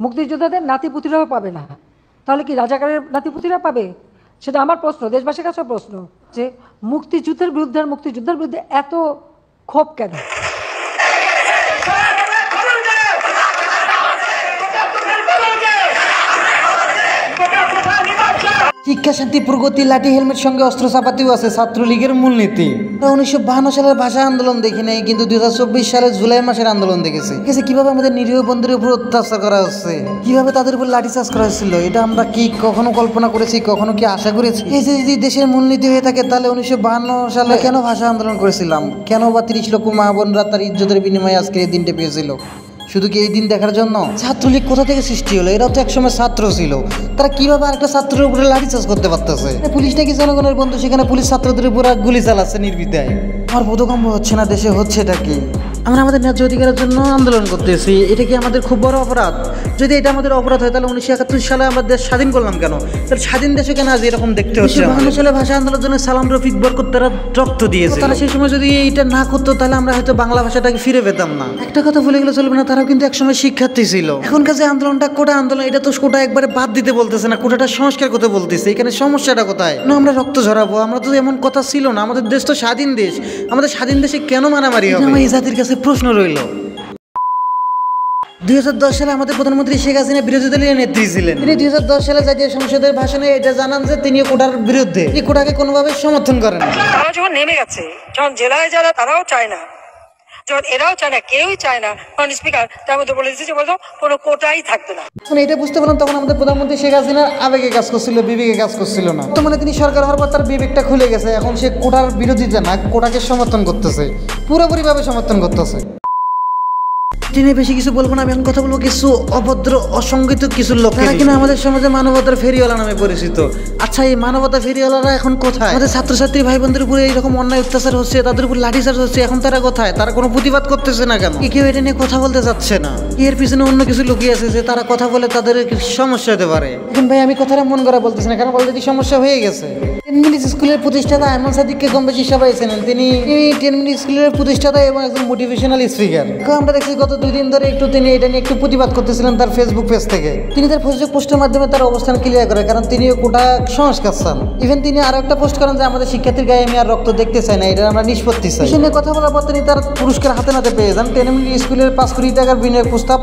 মুক্তিযোদ্ধাদের নাতিপুতিরাও পাবে না, তাহলে কি রাজাকারের নাতিপুতিরা পাবে? সেটা আমার প্রশ্ন, দেশবাসীর কাছে প্রশ্ন, যে মুক্তিযুদ্ধের বিরুদ্ধে এত ক্ষোভ কেন? শিক্ষা শান্তি প্রগতি লাঠি হেলমেট সঙ্গে অস্ত্র চাপাতিও আছে ছাত্রলীগের মূলনীতি। 1952 সালের ভাষা আন্দোলন দেখি নাই, কিন্তু 2024 সালের জুলাই মাসের আন্দোলন দেখেছি। কিভাবে আমাদের নিরীহ বন্ধুদের উপর অত্যাচার করা হচ্ছে, কিভাবে তাদের উপর লাঠিচার্জ করা হচ্ছিল, এটা আমরা কি কখনো কল্পনা করেছি, কখনো কি আশা করেছি? এই যে যদি দেশের মূলনীতি হয়ে থাকে, তাহলে 1952 সালে কেন ভাষা আন্দোলন করেছিলাম? কেন বা 30 লক্ষ মা বোনরা তার ইজ্জতের বিনিময়ে আজকের এই দিনটা পেয়েছিল? শুধু কি এই দিন দেখার জন্য? ছাত্রলীগ কোথা থেকে সৃষ্টি হলো? এরাও তো একসময় ছাত্র ছিল, তারা কিভাবে আরেকটা ছাত্রের উপরে লাঠিচার্জ করতে পারতেছে? পুলিশ নাকি জনগণের বন্ধু, সেখানে পুলিশ ছাত্রদের উপর গুলি চালাচ্ছে নির্বিধায়। আমার বোধগম্য হচ্ছে না দেশে হচ্ছেটা কি। আমরা আমাদের ন্যায্য অধিকারের জন্য আন্দোলন করতেছি, এটা কি আমাদের খুব বড় অপরাধ? যদি এটা আমাদের অপরাধ হয়, তাহলে 1971 সালে আমরা দেশ স্বাধীন করলাম কেন? তাহলে স্বাধীন দেশে কেন আজ এরকম দেখতে হচ্ছে? 1952 সালে ভাষা আন্দোলনের জন্য সালাম রফিক বরকত তারা রক্ত দিয়েছে। তারা সেই সময় যদি এটা না করতো, তাহলে আমরা হয়তো বাংলা ভাষাটাকে ফিরে পেতাম না। একটা কথা বলে গেলে চলবে না, তারাও কিন্তু একসময় শিক্ষার্থী ছিল। এখনকার যে আন্দোলনটা কোটা আন্দোলন, এটা তো কোটা একবারে বাদ দিতে বলতেছে না, কোটাটা সংস্কার করতে বলতেছে। এখানে সমস্যাটা কোথায়? না আমরা রক্ত ঝরাবো, আমরা তো এমন কথা ছিল না। আমাদের দেশ তো স্বাধীন দেশ, আমাদের স্বাধীন দেশে কেন মারামারি হবে? আমার এই জাতির কাছে প্রশ্ন রইল। 2010 সালে আমাদের প্রধানমন্ত্রী শেখ হাসিনা বিরোধী দলীয় নেত্রী ছিলেন। তিনি 2010 সালে জাতীয় সংসদের ভাষণে এটা জানান যে তিনি কোটার বিরুদ্ধে, তিনি কোটাকে কোনোভাবে সমর্থন করেন না। তারা যখন নেমে গেছে, যখন জেলায় যারা তারাও চায় না, যখন এরাও চায় না, কেউই চায় না, কারণ স্পিকার তার মধ্যে বলে দিচ্ছে যে বলতো কোনো কোটাই থাকবে না। যখন এটা বুঝতে পারলাম, তখন আমাদের প্রধানমন্ত্রী শেখ হাসিনার আবেগে কাজ করছিল, বিবেকে কাজ করছিল না। তো মানে তিনি সরকার হওয়ার পর তার বিবেকটা খুলে গেছে, এখন সে কোটার বিরোধিতা না, কোটাকে সমর্থন করতেছে, পুরোপুরিভাবে সমর্থন করতেছে। তিনি বেশি কিছু বলবো না, আমি এখন কথা বলবো কিছু অভদ্র অসংগঠিত কিছু লোক, তারা কিনা আমাদের সমাজে মানবতার ফেরিওয়ালা নামে পরিচিত। আচ্ছা, এই মানবতা ফেরিওয়ালারা এখন কোথায়? আমাদের ছাত্রছাত্রী ভাই বোনদের উপরে এইরকম অন্যায় অত্যাচার হচ্ছে, তাদের উপর লাঠিচার্জ হচ্ছে, এখন তারা কোথায়? তারা কোনো প্রতিবাদ করতেছে না কেন? কেউ এটা নিয়ে কথা বলতে চাচ্ছে না। এর পিছনে অন্য কিছু লুকিয়ে আছে, যে তারা কথা বলে তাদের সমস্যা হতে পারে। এখন ভাই আমি কথাটা মন করা বলতেছি না, কারণ অলরেডি সমস্যা হয়ে গেছে। 10 মিনিট স্কুলের প্রতিষ্ঠাতা আইমান সাদিককে কম বেশি সবাই চেনেন। তিনি 10 মিনিট স্কুলের প্রতিষ্ঠাতা এবং একজন মোটিভেশনাল স্পিকার। আমরা দেখছি গত 2 দিন ধরে তিনি এটা নিয়ে একটু প্রতিবাদ করতেছিলেন তার ফেসবুক পেজ থেকে। তিনি তার ফেসবুক পোস্টের মাধ্যমে তার অবস্থান ক্লিয়ার করে, কারণ তিনি কোটা সংস্কার চান। ইভেন তিনি আরো একটা পোস্ট করেন যে আমাদের শিক্ষার্থীর গায়ে আমি আর রক্ত দেখতে চাই না, এটা আমরা নিষ্পত্তি চাই। সেই নিয়ে কথা বলার পর তিনি তার পুরস্কার হাতে নাতে পেয়ে যান। 10 মিনিট স্কুলের 5 কোটি টাকার বিনিয়োগ প্রস্তাব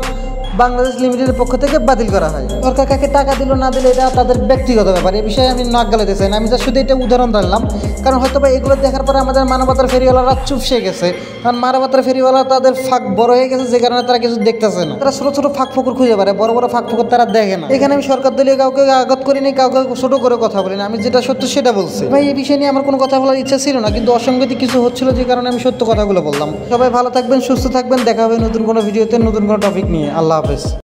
বাংলাদেশ লিমিটেডের পক্ষ থেকে বাতিল করা হয়। সরকার কাকে টাকা দিল না দিল এটা তাদের ব্যক্তিগত ব্যাপার, এই বিষয়ে আমি নাক গালাতে চাই না। আমি শুধু এটা উদাহরণ ধরলাম, কারণ হয়তো বা এগুলো দেখার পরে আমাদের মানবতার ফেরিওয়ালারা চুপসে গেছে। কারণ মানবতার ফেরিওয়ালা তাদের ফাঁক বড় হয়ে গেছে, যে কারণে তারা কিছু দেখতেছে না। তারা ছোট ছোট ফাঁক ফোকর খুঁজে পারে, বড় বড় ফাঁক ফোকর তারা দেখে না। এখানে আমি সরকার দলীয় কাউকে আঘাত করিনি, কাউকে ছোট করে কথা বলিনি, আমি যেটা সত্য সেটা বলছি। ভাই এই বিষয় নিয়ে আমার কোনো কথা বলার ইচ্ছা ছিল না, কিন্তু অসঙ্গতি কিছু হচ্ছিল, যে কারণে আমি সত্য কথাগুলো বললাম। সবাই ভালো থাকবেন, সুস্থ থাকবেন, দেখা হবে নতুন কোনো ভিডিওতে নতুন কোনো টপিক নিয়ে। আল্লাহ হাফেজ।